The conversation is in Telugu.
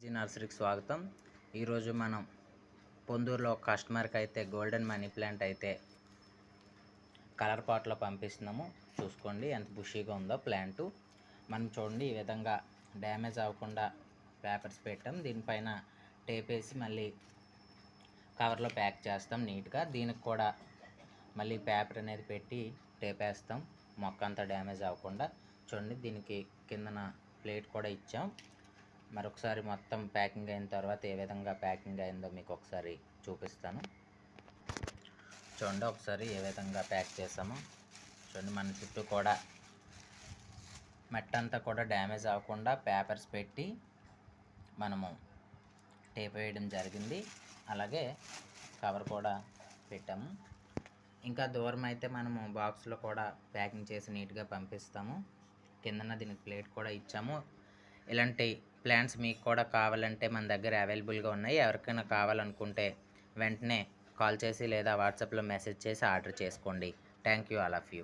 జీ నర్సరీకి స్వాగతం. ఈరోజు మనం పొందూరులో ఒక కస్టమర్కి అయితే గోల్డెన్ మనీ ప్లాంట్ అయితే కలర్ పాట్లో పంపిస్తున్నాము. చూసుకోండి ఎంత బుషీగా ఉందో ప్లాంటు. మనం చూడండి ఈ విధంగా డ్యామేజ్ అవ్వకుండా పేపర్స్ పెట్టాం. దీనిపైన టేప్ వేసి మళ్ళీ కవర్లో ప్యాక్ చేస్తాం నీట్గా. దీనికి కూడా మళ్ళీ పేపర్ అనేది పెట్టి టేప్ వేస్తాం మొక్క అంతా డ్యామేజ్ అవ్వకుండా. చూడండి దీనికి కిందన ప్లేట్ కూడా ఇచ్చాం. మరొకసారి మొత్తం ప్యాకింగ్ అయిన తర్వాత ఏ విధంగా ప్యాకింగ్ అయిందో మీకు ఒకసారి చూపిస్తాను. చూడండి ఒకసారి ఏ విధంగా ప్యాక్ చేసామో. చూడండి మన చుట్టూ కూడా మట్టి అంతా కూడా డ్యామేజ్ అవ్వకుండా పేపర్స్ పెట్టి మనము టేప్ వేయడం జరిగింది. అలాగే కవర్ కూడా పెట్టాము. ఇంకా దూరం అయితే మనము బాక్స్లో కూడా ప్యాకింగ్ చేసి నీట్గా పంపిస్తాము. కిందన దీనికి ప్లేట్ కూడా ఇచ్చాము. ఇలాంటి ప్లాంట్స్ మీకు కూడా కావాలంటే మన దగ్గర అవైలబుల్గా ఉన్నాయి. ఎవరికైనా కావాలనుకుంటే వెంటనే కాల్ చేసి లేదా వాట్సాప్లో మెసేజ్ చేసి ఆర్డర్ చేసుకోండి. Thank you all of you.